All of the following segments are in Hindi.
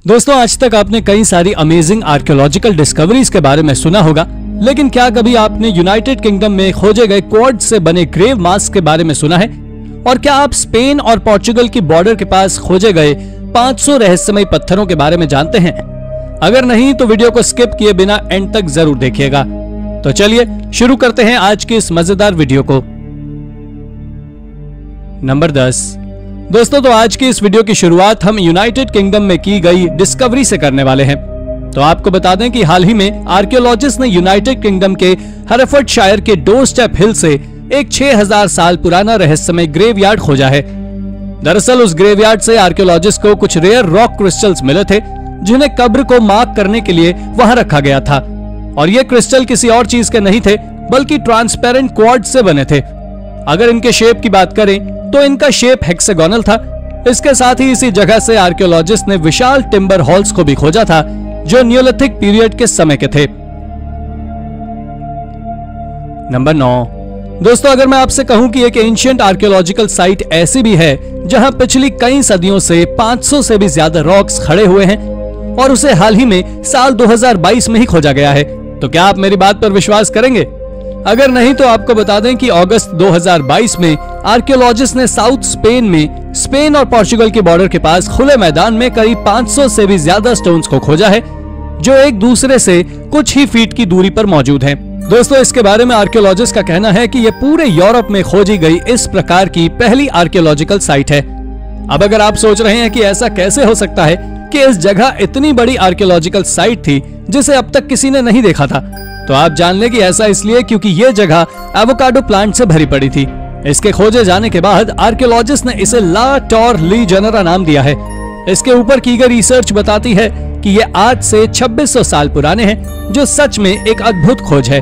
दोस्तों, आज तक आपने कई सारी अमेजिंग आर्कियोलॉजिकल डिस्कवरीज के बारे में सुना होगा, लेकिन क्या कभी आपने यूनाइटेड किंगडम में खोजे गए क्वार्ट्ज से बने ग्रेव मास्क के बारे में सुना है? और क्या आप स्पेन और पोर्चुगल की बॉर्डर के पास खोजे गए 500 रहस्यमयी पत्थरों के बारे में जानते हैं? अगर नहीं तो वीडियो को स्किप किए बिना एंड तक जरूर देखिएगा। तो चलिए शुरू करते हैं आज की इस मजेदार वीडियो को। नंबर 10। दोस्तों, तो आज की इस वीडियो की शुरुआत हम यूनाइटेड किंगडम में की गई डिस्कवरी से करने वाले हैं। तो आपको बता दें कि हाल ही में आर्कियोलॉजिस्ट ने यूनाइटेड किंगडम के हैरेफोर्डशायर के डोरस्टेप हिल से एक 6000 साल पुराना रहस्यमय ग्रेवयार्ड खोजा है। दरअसल उस ग्रेवयार्ड से आर्कियोलॉजिस्ट को कुछ रेयर रॉक क्रिस्टल्स मिले थे, जिन्हें कब्र को मार्क करने के लिए वहां रखा गया था। और ये क्रिस्टल किसी और चीज के नहीं थे, बल्कि ट्रांसपेरेंट क्वार्ट्ज से बने थे। अगर इनके शेप की बात करें तो इनका शेप हेक्सागोनल था। इसके साथ ही इसी जगह से आर्कियोलॉजिस्ट ने विशाल टिम्बर हॉल्स को भी खोजा था, जो नियोलिथिक पीरियड के समय के थे। नंबर 9। दोस्तों, अगर मैं आपसे कहूं कि एक एंशिएंट आर्कियोलॉजिकल साइट ऐसी भी है जहां पिछली कई सदियों से 500 से भी ज्यादा रॉक्स खड़े हुए हैं और उसे हाल ही में साल 2022 में ही खोजा गया है, तो क्या आप मेरी बात पर विश्वास करेंगे? अगर नहीं तो आपको बता दें कि अगस्त 2022 में आर्कियोलॉजिस्ट ने साउथ स्पेन में स्पेन और पोर्चुगल के बॉर्डर के पास खुले मैदान में करीब 500 से भी ज्यादा स्टोन्स को खोजा है, जो एक दूसरे से कुछ ही फीट की दूरी पर मौजूद हैं। दोस्तों, इसके बारे में आर्कियोलॉजिस्ट का कहना है कि यह पूरे यूरोप में खोजी गई इस प्रकार की पहली आर्कियोलॉजिकल साइट है। अब अगर आप सोच रहे हैं कि ऐसा कैसे हो सकता है कि इस जगह इतनी बड़ी आर्कियोलॉजिकल साइट थी जिसे अब तक किसी ने नहीं देखा था, तो आप जान लें कि ऐसा इसलिए क्योंकि यह जगह एवोकाडो प्लांट से भरी पड़ी थी। इसके खोजे जाने के बाद आर्कियोलॉजिस्ट ने इसे ला टोर ली जनरा नाम दिया है। इसके ऊपर की गई रिसर्च बताती है कि ये आज से 2600 साल पुराने हैं, जो सच में एक अद्भुत खोज है।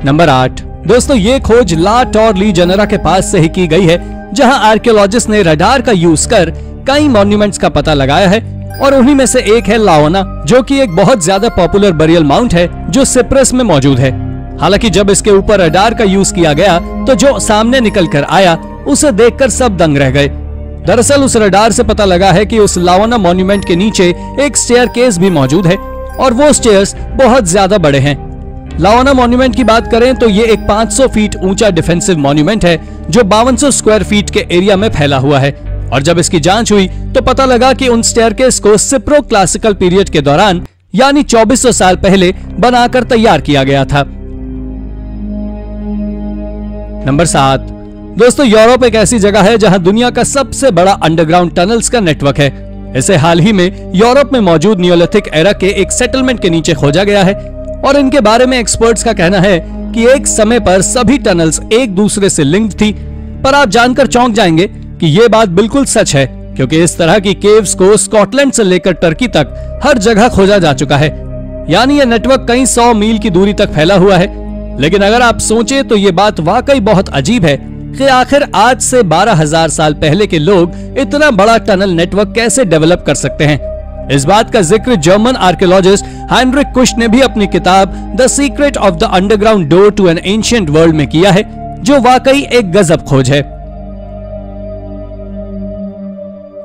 नंबर 8। दोस्तों, ये खोज ला टोर ली जनरा के पास से ही की गई है, जहां आर्कियोलॉजिस्ट ने रडार का यूज कर कई मॉन्यूमेंट्स का पता लगाया है, और उन्हीं में से एक है लाओना, जो कि एक बहुत ज्यादा पॉपुलर बरियल माउंट है जो सिप्रस में मौजूद है। हालांकि जब इसके ऊपर रडार का यूज किया गया तो जो सामने निकल कर आया उसे देखकर सब दंग रह गए। दरअसल उस रडार से पता लगा है कि उस लाओना मॉन्यूमेंट के नीचे एक स्टेयरकेस भी मौजूद है, और वो स्टेयर्स बहुत ज्यादा बड़े हैं। लाओना मॉन्यूमेंट की बात करें तो ये एक 500 फीट ऊंचा डिफेंसिव मॉन्यूमेंट है, जो 5200 स्क्वायर फीट के एरिया में फैला हुआ है। और जब इसकी जांच हुई तो पता लगा कि उन स्टेयरकेस को सिप्रो क्लासिकल पीरियड के दौरान यानी 2400 साल पहले बनाकर तैयार किया गया था। नंबर 7। दोस्तों, यूरोप एक ऐसी जगह है जहां दुनिया का सबसे बड़ा अंडरग्राउंड टनल्स का नेटवर्क है। इसे हाल ही में यूरोप में मौजूद नियोलिथिक एरा के एक सेटलमेंट के नीचे खोजा गया है, और इनके बारे में एक्सपर्ट्स का कहना है कि एक समय पर सभी टनल्स एक दूसरे से लिंक्ड थी। पर आप जानकर चौंक जाएंगे कि ये बात बिल्कुल सच है, क्योंकि इस तरह की केव्स को स्कॉटलैंड से लेकर टर्की तक हर जगह खोजा जा चुका है। यानी यह नेटवर्क कई 100 मील की दूरी तक फैला हुआ है। लेकिन अगर आप सोचें तो ये बात वाकई बहुत अजीब है कि आखिर आज से 12000 साल पहले के लोग इतना बड़ा टनल नेटवर्क कैसे डेवलप कर सकते हैं। इस बात का जिक्र जर्मन आर्कियोलॉजिस्ट हाइनरिक कुश ने भी अपनी किताब the secret of the underground door to an ancient world में किया है, जो वाकई एक गजब खोज है।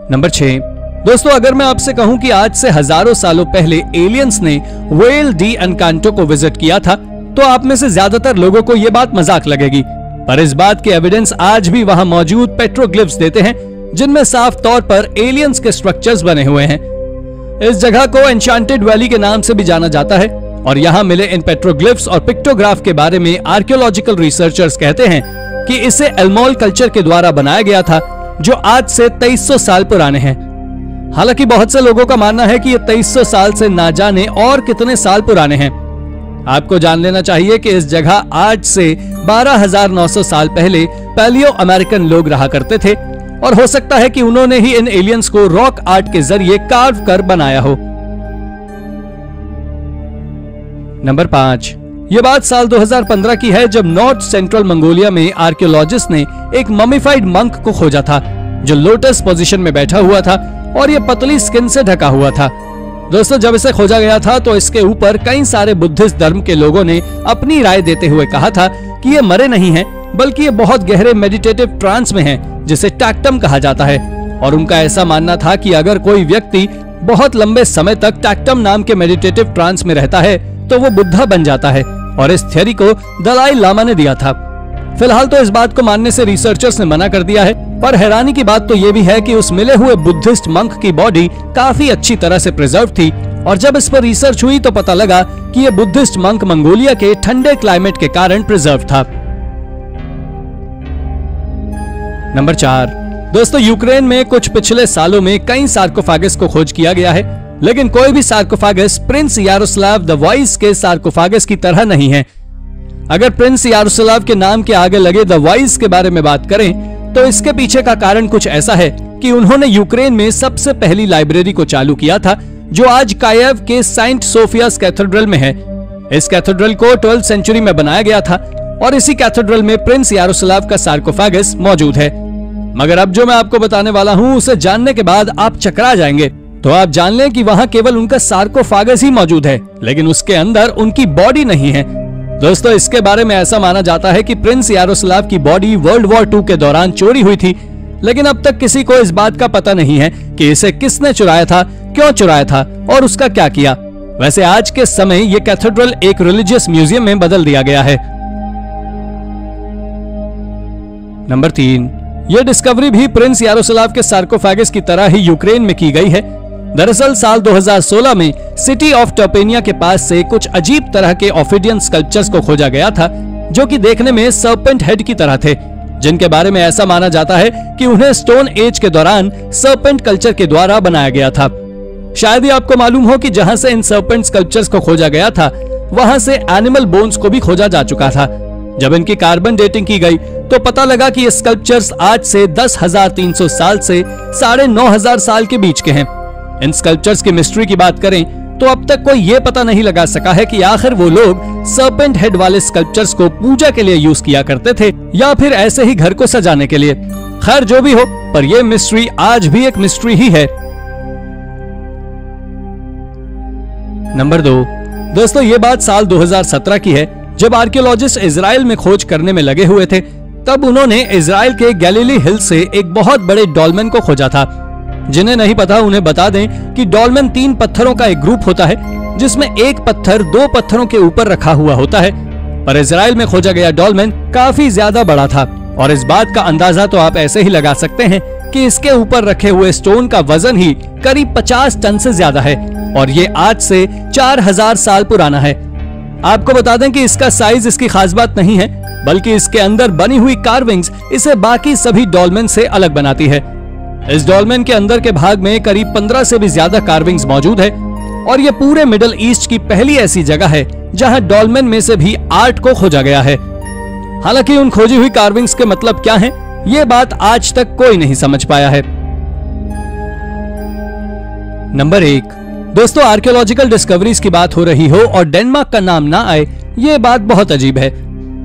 नंबर 6। दोस्तों, अगर मैं आपसे कहूं कि आज से हजारों सालों पहले एलियंस ने वेल डी एनकांटो को विजिट किया था, तो आप में से ज्यादातर लोगों को यह बात मजाक लगेगी। पर इस बात के एविडेंस आज भी वहां मौजूद पेट्रोग्लिफ्स देते हैं, जिनमें साफ तौर पर एलियंस के स्ट्रक्चर्स बने हुए हैं। इस जगह को एन्चांटेड वैली के नाम से भी जाना जाता है, और यहाँ मिले इन पेट्रोग्लिफ्स और पिक्टोग्राफ के बारे में आर्कियोलॉजिकल रिसर्चर्स कहते हैं कि इसे एल्मोल कल्चर के द्वारा बनाया गया था, जो आज से 2300 साल पुराने हैं। हालांकि बहुत से लोगों का मानना है कि ये 2300 साल से ना जाने और कितने साल पुराने हैं। आपको जान लेना चाहिए कि इस जगह आज से 12900 साल पहले पैलियो अमेरिकन लोग रहा करते थे, और हो सकता है कि उन्होंने ही इन एलियंस को रॉक आर्ट के जरिए कार्व कर बनाया हो। नंबर 5। ये बात साल 2015 की है, जब नॉर्थ सेंट्रल मंगोलिया में आर्कियोलॉजिस्ट ने एक ममीफाइड मंक को खोजा था, जो लोटस पोजीशन में बैठा हुआ था और ये पतली स्किन से ढका हुआ था। दोस्तों, जब इसे खोजा गया था तो इसके ऊपर कई सारे बुद्धिस्ट धर्म के लोगों ने अपनी राय देते हुए कहा था कि ये मरे नहीं हैं, बल्कि ये बहुत गहरे मेडिटेटिव ट्रांस में हैं, जिसे टैक्टम कहा जाता है, और उनका ऐसा मानना था कि अगर कोई व्यक्ति बहुत लंबे समय तक टैक्टम नाम के मेडिटेटिव ट्रांस में रहता है तो वो बुद्धा बन जाता है, और इस थ्योरी को दलाई लामा ने दिया था। फिलहाल तो इस बात को मानने से रिसर्चर्स ने मना कर दिया है, पर हैरानी की बात तो ये भी है कि उस मिले हुए बुद्धिस्ट मंक की बॉडी काफी अच्छी तरह से प्रिजर्व थी, और जब इस पर रिसर्च हुई तो पता लगा कि ये बुद्धिस्ट मंक मंगोलिया के ठंडे क्लाइमेट के कारण प्रिजर्व था। नंबर 4, दोस्तों यूक्रेन में कुछ पिछले सालों में कई सार्कोफागस को खोज किया गया है, लेकिन कोई भी सार्कोफागस प्रिंस यारोस्लाव द वाइस के सार्कोफागस की तरह नहीं है। अगर प्रिंस यारोस्लाव के नाम के आगे लगे द वाइस के बारे में बात करें तो इसके पीछे का कारण कुछ ऐसा है कि उन्होंने यूक्रेन में सबसे पहली लाइब्रेरी को चालू किया था, जो आज कायव के सेंट सोफियास कैथेड्रल में है। इस कैथेड्रल को 12वीं सेंचुरी में बनाया गया था और इसी कैथेड्रल में प्रिंस यारोस्लाव का सार्कोफागस मौजूद है। मगर अब जो मैं आपको बताने वाला हूँ उसे जानने के बाद आप चकरा जाएंगे। तो आप जान लें कि वहाँ केवल उनका सार्कोफागस ही मौजूद है, लेकिन उसके अंदर उनकी बॉडी नहीं है। दोस्तों, इसके बारे में ऐसा माना जाता है कि प्रिंस यारोस्लाव की बॉडी वर्ल्ड वॉर 2 के दौरान चोरी हुई थी, लेकिन अब तक किसी को इस बात का पता नहीं है कि इसे किसने चुराया था, क्यों चुराया था और उसका क्या किया। वैसे आज के समय ये कैथेड्रल एक रिलीजियस म्यूजियम में बदल दिया गया है। नंबर 3, यह डिस्कवरी भी प्रिंस यारोस्लाव के सार्कोफागस की तरह ही यूक्रेन में की गई है। दरअसल साल 2016 में सिटी ऑफ टर्पेनिया के पास से कुछ अजीब तरह के ऑफिडियन स्कल्पचर्स को खोजा गया था, जो कि देखने में सर्पेंट हेड की तरह थे, जिनके बारे में ऐसा माना जाता है कि उन्हें स्टोन एज के दौरान सर्पेंट कल्चर के द्वारा बनाया गया था। शायद ही आपको मालूम हो कि जहां से इन सर्पेंट स्कल्पचर्स को खोजा गया था वहां से एनिमल बोन्स को भी खोजा जा चुका था। जब इनकी कार्बन डेटिंग की गई तो पता लगा कि ये स्कल्पचर्स आज से 10,300 साल से 9,500 साल के बीच के हैं। इन स्कल्पचर्स की मिस्ट्री की बात करें तो अब तक कोई ये पता नहीं लगा सका है कि आखिर वो लोग सर्पेंट हेड वाले स्कल्पचर्स को पूजा के लिए यूज किया करते थे या फिर ऐसे ही घर को सजाने के लिए। खैर जो भी हो, पर यह मिस्ट्री आज भी एक मिस्ट्री ही है। नंबर 2, दोस्तों ये बात साल 2017 की है, जब आर्कियोलॉजिस्ट इजराइल में खोज करने में लगे हुए थे। तब उन्होंने इजराइल के गैलीली हिल से एक बहुत बड़े डॉल्मेन को खोजा था। जिन्हें नहीं पता उन्हें बता दें कि डॉल्मेन 3 पत्थरों का एक ग्रुप होता है, जिसमें एक पत्थर 2 पत्थरों के ऊपर रखा हुआ होता है। पर इजराइल में खोजा गया डॉल्मेन काफी ज्यादा बड़ा था, और इस बात का अंदाजा तो आप ऐसे ही लगा सकते हैं कि इसके ऊपर रखे हुए स्टोन का वजन ही करीब 50 टन से ज्यादा है, और ये आज से 4000 साल पुराना है। आपको बता दें कि इसका साइज इसकी खास बात नहीं है, बल्कि इसके अंदर बनी हुई कार्विंग्स इसे बाकी सभी डॉल्मेन से अलग बनाती है। इस डॉल्मेन के अंदर के भाग में करीब 15 से भी ज्यादा कार्विंग्स मौजूद है, और ये पूरे मिडल ईस्ट की पहली ऐसी जगह है जहां डॉल्मेन में से भी आर्ट को खोजा गया है। हालांकि उन खोजी हुई कार्विंग्स के मतलब क्या हैं, ये बात आज तक कोई नहीं समझ पाया है। नंबर 1, दोस्तों आर्कियोलॉजिकल डिस्कवरीज की बात हो रही हो और डेनमार्क का नाम ना आए, ये बात बहुत अजीब है।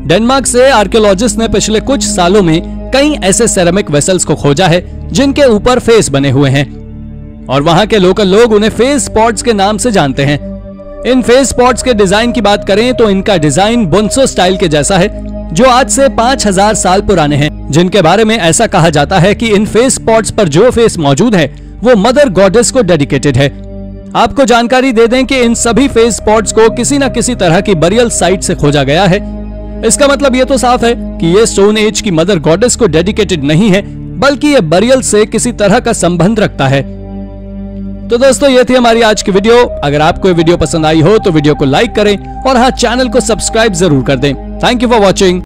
डेनमार्क से आर्कियोलॉजिस्ट ने पिछले कुछ सालों में कई ऐसे सेरेमिक वेसल्स को खोजा है जिनके ऊपर फेस बने हुए हैं, और वहां के लोकल लोग उन्हें फेस पॉट्स के नाम से जानते हैं। इन फेस पॉट्स के डिजाइन की बात करें तो इनका डिजाइन बुन्सो स्टाइल के जैसा है, जो आज से 5000 साल पुराने हैं, जिनके बारे में ऐसा कहा जाता है कि इन फेस पॉट्स पर जो फेस मौजूद है वो मदर गॉडेस को डेडिकेटेड है। आपको जानकारी दे दें कि इन सभी फेस पॉट्स को किसी न किसी तरह की बरियल साइट से खोजा गया है। इसका मतलब ये तो साफ है कि ये स्टोन एज की मदर गॉडेस को डेडिकेटेड नहीं है, बल्कि ये बरियल से किसी तरह का संबंध रखता है। तो दोस्तों ये थी हमारी आज की वीडियो। अगर आपको ये वीडियो पसंद आई हो तो वीडियो को लाइक करें और हाँ, चैनल को सब्सक्राइब जरूर कर दें। Thank you for watching.